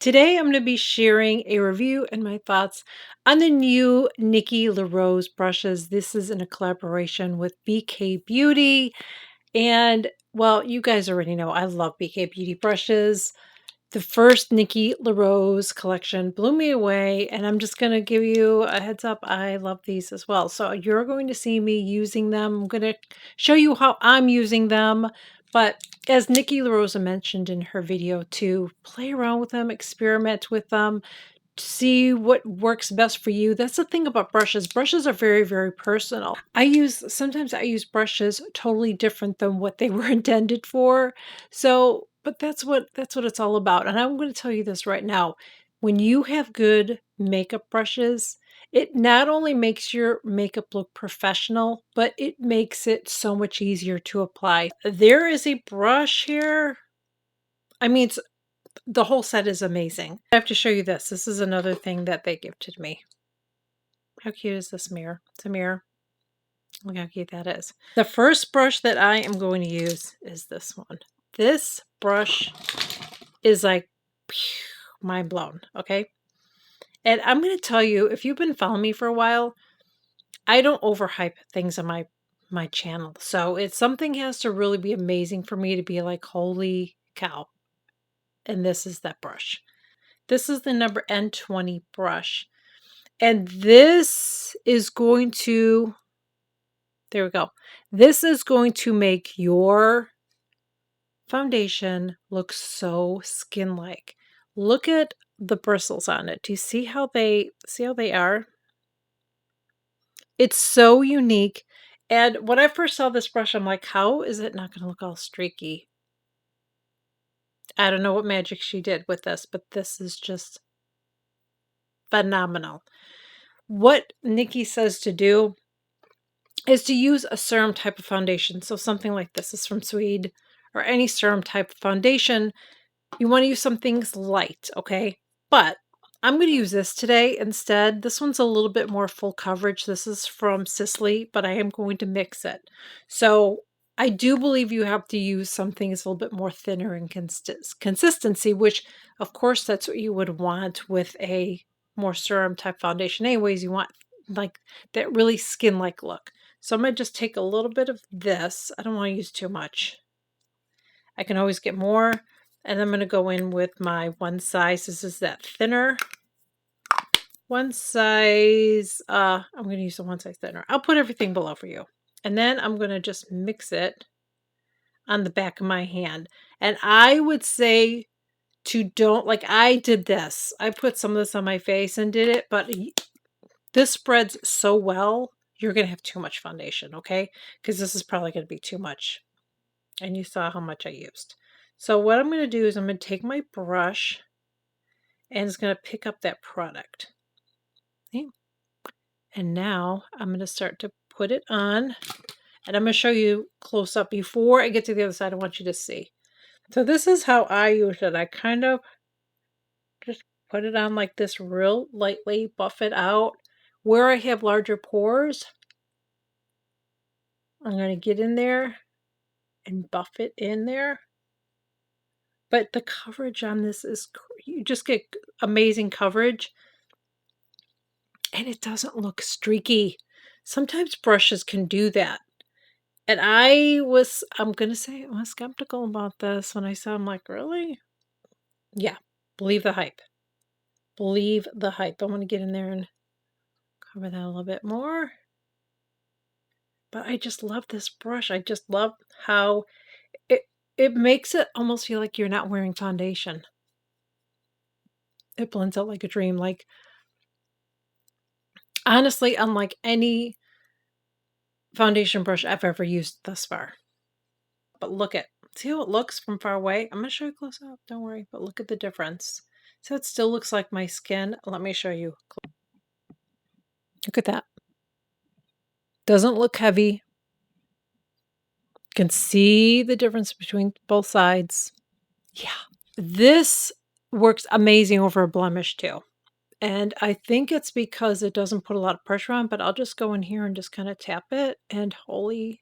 Today, I'm going to be sharing a review and my thoughts on the new Nikki LaRose brushes. This is in a collaboration with BK Beauty. And well, you guys already know I love BK Beauty brushes. The first Nikki LaRose collection blew me away, and I'm just going to give you a heads up. I love these as well. So you're going to see me using them. I'm going to show you how I'm using them. But as Nikki LaRose mentioned in her video, to play around with them, experiment with them, see what works best for you. That's the thing about brushes. Brushes are very, very personal. Sometimes I use brushes totally different than what they were intended for. So, but that's what it's all about. And I'm going to tell you this right now. When you have good makeup brushes, it not only makes your makeup look professional, but it makes it so much easier to apply. There is a brush here. I mean, the whole set is amazing. I have to show you this. This is another thing that they gifted me. How cute is this mirror? It's a mirror. Look how cute that is. The first brush that I am going to use is this one. This brush is like mind blown, okay? And I'm going to tell you, if you've been following me for a while, I don't overhype things on my channel. So it's something has to really be amazing for me to be like, holy cow. And this is that brush. This is the number N20 brush. And this is going to, there we go. This is going to make your foundation look so skin-like. Look at the bristles on it. Do you see how they are? It's so unique. And when I first saw this brush, I'm like, how is it not going to look all streaky? I don't know what magic she did with this, but this is just phenomenal. What Nikki says to do is to use a serum type of foundation. So something like this is from Swede, or any serum type of foundation. You want to use some things light, okay? But I'm going to use this today instead. This one's a little bit more full coverage. This is from Sisley, but I am going to mix it. So I do believe you have to use some things a little bit more thinner in consistency, which of course that's what you would want with a more serum type foundation. Anyways, you want like that really skin-like look. So I'm going to just take a little bit of this. I don't want to use too much. I can always get more. And I'm going to go in with my one size. This is that thinner. One size. I'm going to use the one size thinner. I'll put everything below for you. And then I'm going to just mix it on the back of my hand. And I would say to don't, like I did this. I put some of this on my face and did it. But this spreads so well. You're going to have too much foundation, okay? Because this is probably going to be too much. And you saw how much I used. So what I'm going to do is I'm going to take my brush and it's going to pick up that product. Okay. And now I'm going to start to put it on. And I'm going to show you close up. Before I get to the other side, I want you to see. So this is how I use it. I kind of just put it on like this real lightly, buff it out. Where I have larger pores, I'm going to get in there and buff it in there. But the coverage on this is, you just get amazing coverage. And it doesn't look streaky. Sometimes brushes can do that. And I'm going to say I was skeptical about this when I saw, I'm like, really? Yeah, believe the hype. Believe the hype. I want to get in there and cover that a little bit more. But I just love this brush. I just love how it makes it almost feel like you're not wearing foundation. It blends out like a dream. Like, honestly, unlike any foundation brush I've ever used thus far. But look at, see how it looks from far away? I'm going to show you close up, don't worry, but look at the difference. So it still looks like my skin. Let me show you. Look at that. Doesn't look heavy. You can see the difference between both sides. Yeah. This works amazing over a blemish too. And I think it's because it doesn't put a lot of pressure on, but I'll just go in here and just kind of tap it and let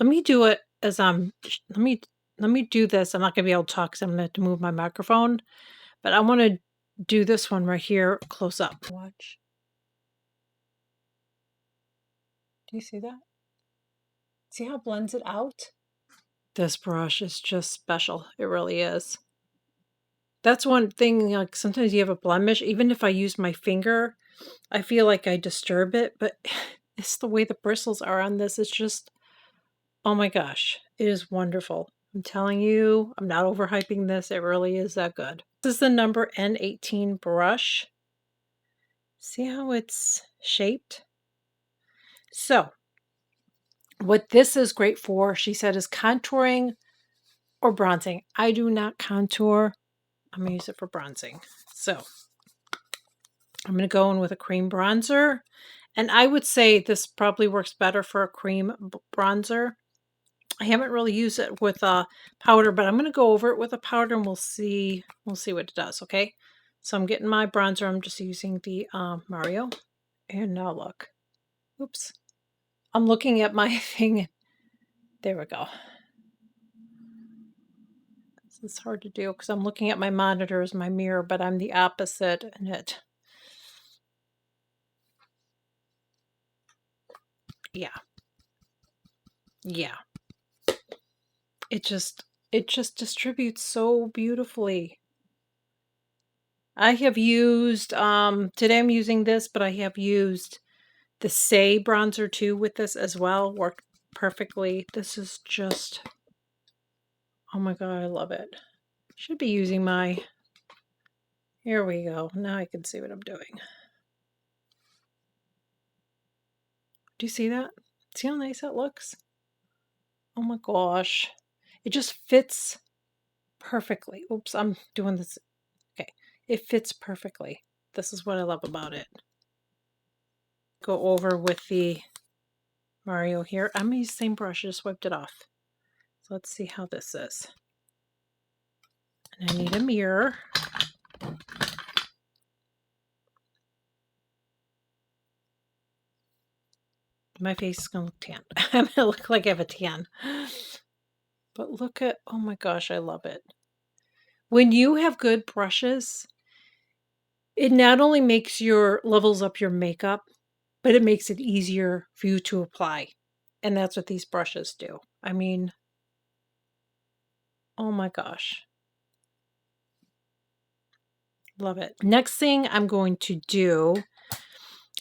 me do it as let me do this. I'm not going to be able to talk because I'm going to have to move my microphone. But I want to do this one right here close up. Watch. Do you see that? See how it blends it out? This brush is just special. It really is. That's one thing, like sometimes you have a blemish. Even if I use my finger, I feel like I disturb it, but it's the way the bristles are on this. It's just, oh my gosh, it is wonderful. I'm telling you, I'm not overhyping this. It really is that good. This is the number N18 brush. See how it's shaped? So, what this is great for, she said, is contouring or bronzing. I do not contour. I'm going to use it for bronzing. So, I'm going to go in with a cream bronzer. And I would say this probably works better for a cream bronzer. I haven't really used it with a powder, but I'm going to go over it with a powder and we'll see what it does, okay? So I'm getting my bronzer. I'm just using the Mario. And now look. Oops. I'm looking at my thing. There we go. This is hard to do because I'm looking at my monitor as my mirror, but I'm the opposite in it. Yeah. Yeah. It just distributes so beautifully. I have used, today I'm using this, but I have used the Say bronzer too with this as well. Worked perfectly. This is just, oh my God, I love it. Should be using my, here we go. Now I can see what I'm doing. Do you see that? See how nice that looks? Oh my gosh. It just fits perfectly. Oops, I'm doing this. Okay. It fits perfectly. This is what I love about it. Go over with the Mario here. I'm going to use the same brush. I just wiped it off. So let's see how this is. And I need a mirror. My face is going to look tan. I'm going to look like I have a tan. But look at, oh my gosh, I love it. When you have good brushes, it not only makes your levels up your makeup, but it makes it easier for you to apply. And that's what these brushes do. I mean, oh my gosh. Love it. Next thing I'm going to do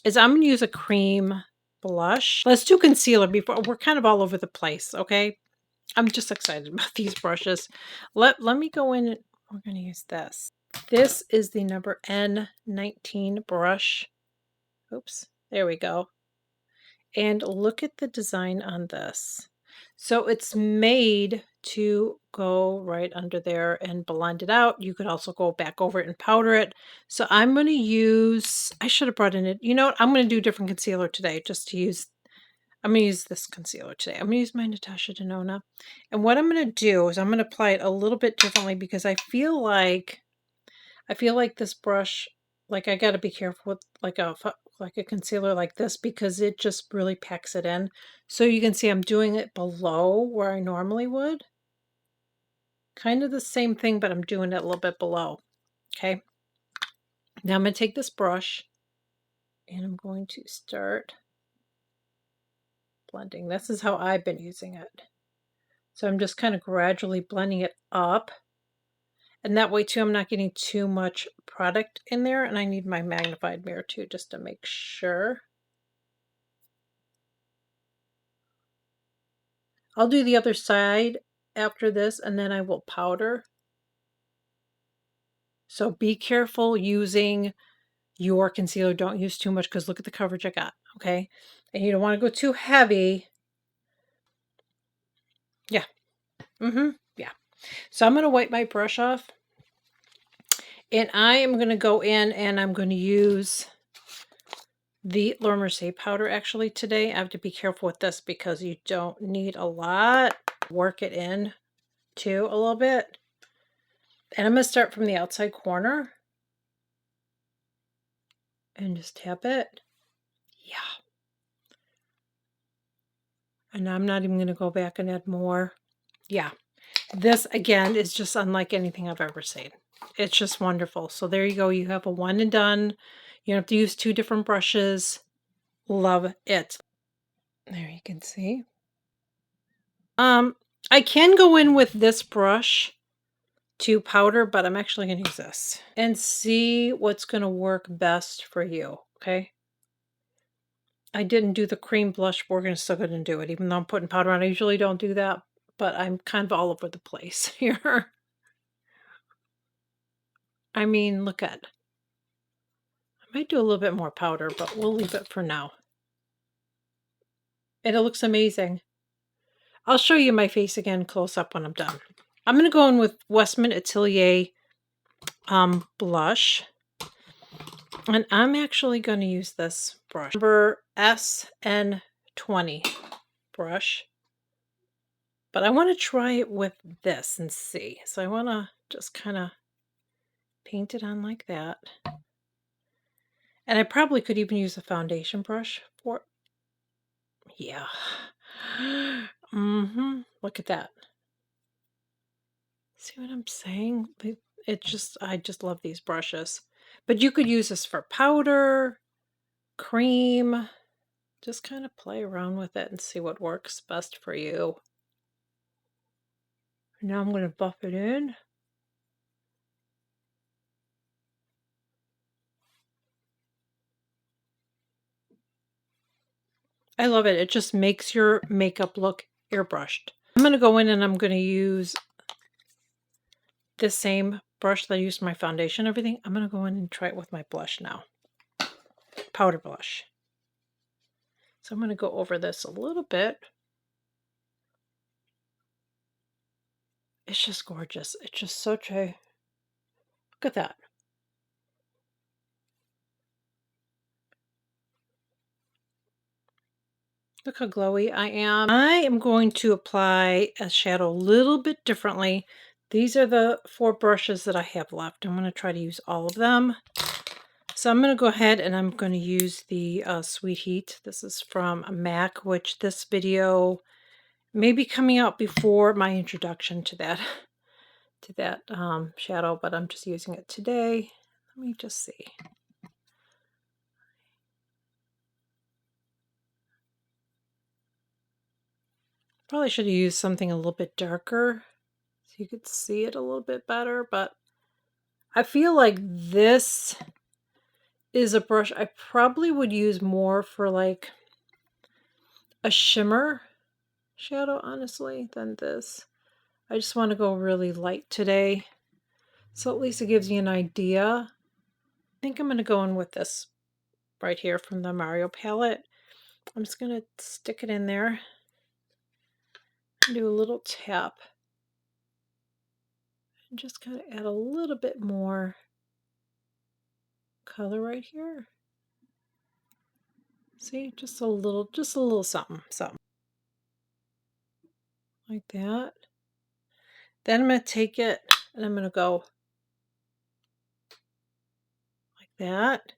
is I'm going to use a cream blush. Let's do concealer before. We're kind of all over the place, okay? I'm just excited about these brushes. Let me go in. We're going to use this. This is the number N19 brush. Oops, there we go. And look at the design on this. So it's made to go right under there and blend it out. You could also go back over it and powder it. So I'm going to use, I should have brought in it. You know what? I'm going to do a different concealer today just to use, I'm going to use this concealer today. I'm going to use my Natasha Denona. And what I'm going to do is I'm going to apply it a little bit differently because I feel like this brush, like I got to be careful with like a concealer like this because it just really packs it in. So you can see I'm doing it below where I normally would. Kind of the same thing, but I'm doing it a little bit below. Okay. Now I'm going to take this brush and I'm going to start blending. This is how I've been using it. So I'm just kind of gradually blending it up. And that way too, I'm not getting too much product in there. And I need my magnified mirror too, just to make sure. I'll do the other side after this and then I will powder. So be careful using your concealer. Don't use too much because look at the coverage I got, okay? And you don't want to go too heavy. Yeah. Yeah. So I'm going to wipe my brush off. And I am going to go in and I'm going to use the Laura Mercier powder actually today. I have to be careful with this because you don't need a lot. Work it in too a little bit. And I'm going to start from the outside corner. And just tap it. Yeah. And I'm not even going to go back and add more. Yeah. This, again, is just unlike anything I've ever seen. It's just wonderful. So there you go. You have a one and done. You don't have to use two different brushes. Love it. There you can see. I can go in with this brush to powder, but I'm actually going to use this and see what's going to work best for you. Okay. I didn't do the cream blush. We're still going to do it, even though I'm putting powder on. I usually don't do that, but I'm kind of all over the place here. I mean, look at. I might do a little bit more powder, but we'll leave it for now. And it looks amazing. I'll show you my face again close up when I'm done. I'm going to go in with Westman Atelier blush. And I'm actually going to use this brush. Number SN20 brush. But I want to try it with this and see. So I want to just kind of paint it on like that. And I probably could even use a foundation brush for. Yeah. Look at that. See what I'm saying? I just love these brushes. But you could use this for powder, cream. Just kind of play around with it and see what works best for you. Now I'm going to buff it in. I love it. It just makes your makeup look airbrushed. I'm going to go in and I'm going to use the same brush that I used my foundation and everything. I'm going to go in and try it with my blush now. Powder blush. So I'm going to go over this a little bit. It's just gorgeous. It's just such a... Look at that. Look how glowy I am. I am going to apply a shadow a little bit differently. These are the 4 brushes that I have left. I'm going to try to use all of them. So I'm going to go ahead and I'm going to use the Sweet Heat. This is from MAC, which this video may be coming out before my introduction to that shadow, but I'm just using it today. Let me just see. Probably should have used something a little bit darker so you could see it a little bit better, but I feel like this is a brush I probably would use more for like a shimmer shadow, honestly, than this. I just want to go really light today. So at least it gives you an idea. I think I'm going to go in with this right here from the Mario palette. I'm just going to stick it in there and do a little tap. And just kind of add a little bit more color right here. See, just a little something, something. Like that. Then I'm going to take it and I'm going to go like that.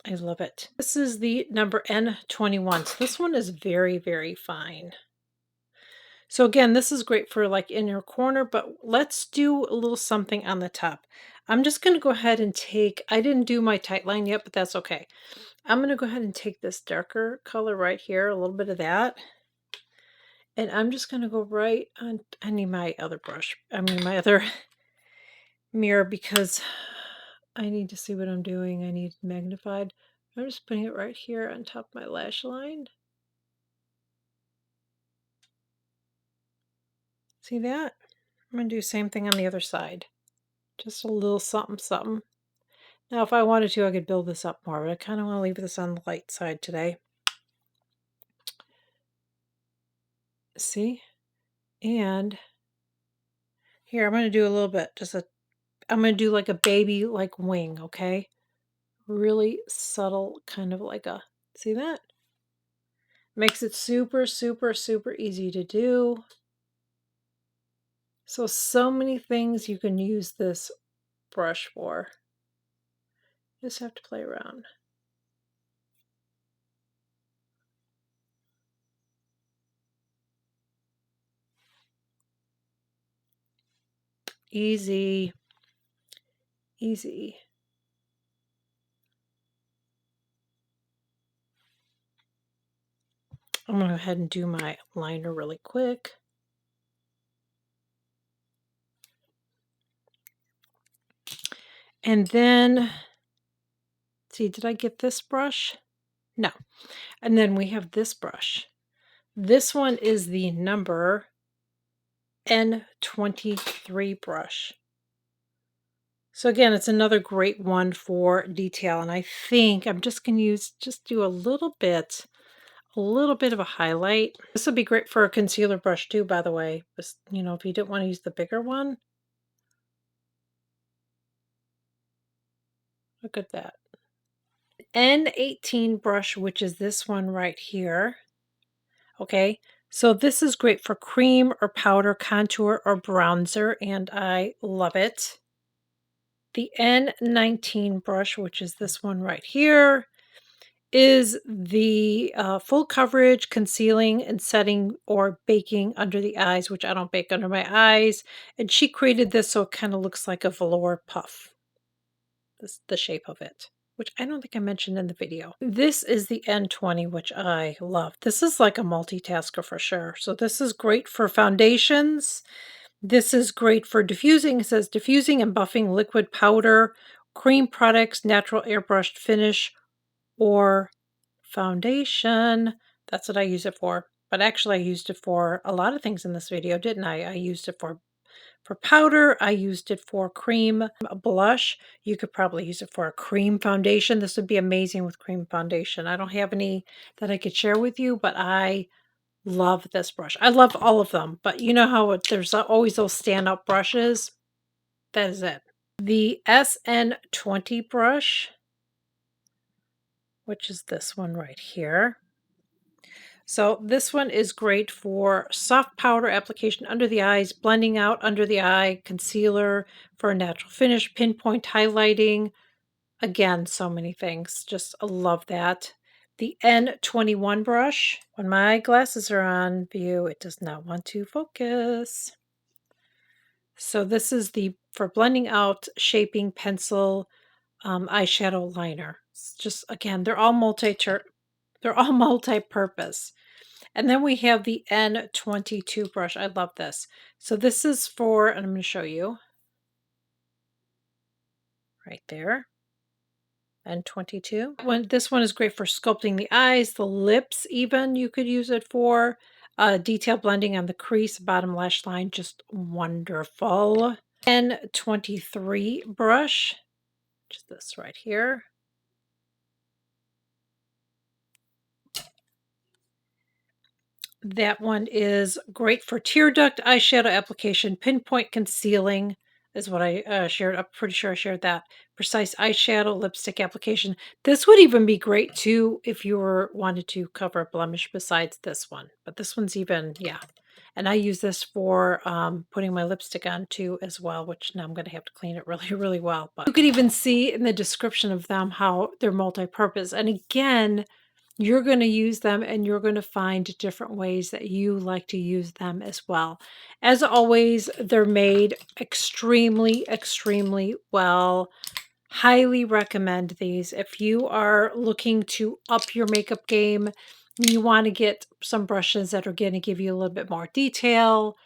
I love it. This is the number N21. So this one is very, very fine. So again, this is great for like in your corner, but let's do a little something on the top. I'm just going to go ahead and take, I didn't do my tight line yet, but that's okay. I'm going to go ahead and take this darker color right here, a little bit of that. And I'm just going to go right on, I need my other brush, my other mirror because I need to see what I'm doing. I need magnified. I'm just putting it right here on top of my lash line. See that? I'm going to do the same thing on the other side. Just a little something, something. Now, if I wanted to, I could build this up more, but I kind of want to leave this on the light side today. See? And here, I'm going to do a little bit, I'm going to do like a baby, like wing, okay? Really subtle, kind of like a, see that? Makes it super, super, super easy to do. So many things you can use this brush for. You just have to play around. Easy. Easy. I'm going to go ahead and do my liner really quick. And then, see, did I get this brush? No. And then we have this brush. This one is the number N23 brush. So again, it's another great one for detail. And I think I'm just going to do a little bit of a highlight. This would be great for a concealer brush too, by the way. Just, you know, if you didn't want to use the bigger one. Look at that. N18 brush, which is this one right here. Okay, so this is great for cream or powder, contour or bronzer, and I love it. The N19 brush, which is this one right here, is the full coverage, concealing and setting or baking under the eyes, which I don't bake under my eyes. And she created this so it kind of looks like a velour puff. This the shape of it, which I don't think I mentioned in the video. This is the N20, which I love. This is like a multitasker for sure. So this is great for foundations. This is great for diffusing. It says diffusing and buffing liquid powder, cream products, natural airbrushed finish, or foundation. That's what I use it for. But actually, I used it for a lot of things in this video, didn't I? I used it for powder. I used it for cream blush. You could probably use it for a cream foundation. This would be amazing with cream foundation. I don't have any that I could share with you, but I love this brush. I love all of them, but you know how there's always those standout brushes? That is it. The SN20 brush, which is this one right here. So this one is great for soft powder application under the eyes, blending out under the eye, concealer for a natural finish, pinpoint highlighting. Again, so many things. Just love that. The N21 brush. When my glasses are on view, it does not want to focus. So this is the for blending out, shaping pencil, eyeshadow liner. It's just again, they're all multi-purpose. And then we have the N22 brush. I love this. So this is for, and I'm going to show you right there. N22. This one is great for sculpting the eyes, the lips even you could use it for. Detail blending on the crease, bottom lash line, just wonderful. N23 brush, which is this right here. That one is great for tear duct eyeshadow application, pinpoint concealing is what I shared. I'm pretty sure I shared that. Precise eyeshadow, lipstick application. This would even be great too if you wanted to cover a blemish besides this one. But this one's even, yeah. And I use this for putting my lipstick on too as well, which now I'm going to have to clean it really, really well. But you could even see in the description of them how they're multi-purpose. And again, you're going to use them and you're going to find different ways that you like to use them as well. As always, they're made extremely, extremely well. Highly recommend these. If you are looking to up your makeup game, you want to get some brushes that are going to give you a little bit more detail,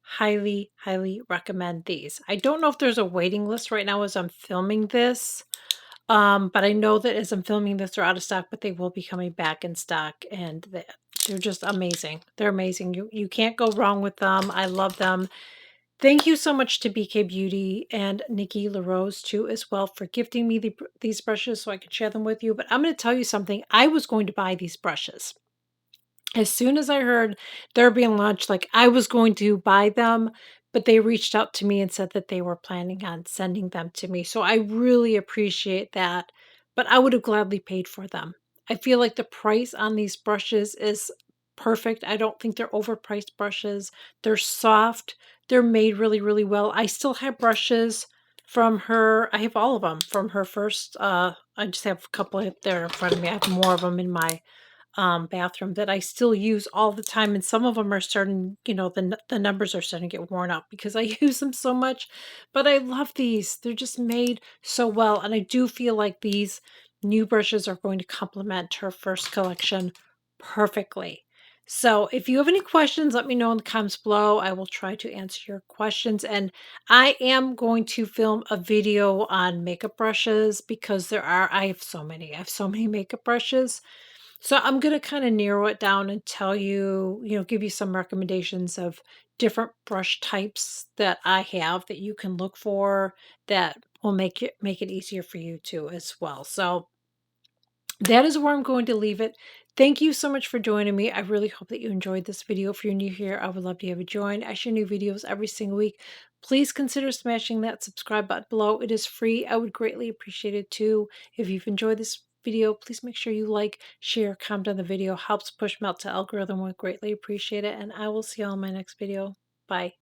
highly, highly recommend these. I don't know if there's a waiting list right now as I'm filming this. But I know that as I'm filming this, they're out of stock, but they will be coming back in stock, and they're just amazing. They're amazing. You can't go wrong with them. I love them. Thank you so much to BK Beauty and Nikki LaRose too as well for gifting me these brushes so I could share them with you. But I'm going to tell you something. I was going to buy these brushes. As soon as I heard they're being launched, like I was going to buy them, but they reached out to me and said that they were planning on sending them to me. So I really appreciate that, but I would have gladly paid for them. I feel like the price on these brushes is perfect. I don't think they're overpriced brushes. They're soft. They're made really, really well. I still have brushes from her. I have all of them from her first. I just have a couple there in front of me. I have more of them in my bathroom that I still use all the time, and some of them are starting, the numbers are starting to get worn out because I use them so much. But I love these. They're just made so well, and I do feel like these new brushes are going to complement her first collection perfectly. So if you have any questions, let me know in the comments below. I will try to answer your questions. And I am going to film a video on makeup brushes because I have so many. I have so many makeup brushes. So I'm going to kind of narrow it down and tell you, give you some recommendations of different brush types that I have that you can look for that will make it easier for you too as well. So that is where I'm going to leave it. Thank you so much for joining me. I really hope that you enjoyed this video. If you're new here, I would love to have you join. I share new videos every single week. Please consider smashing that subscribe button below. It is free. I would greatly appreciate it too. If you've enjoyed this video, please make sure you like, share, comment on the video. Helps push me out to algorithm. Would greatly appreciate it. And I will see you all in my next video. Bye.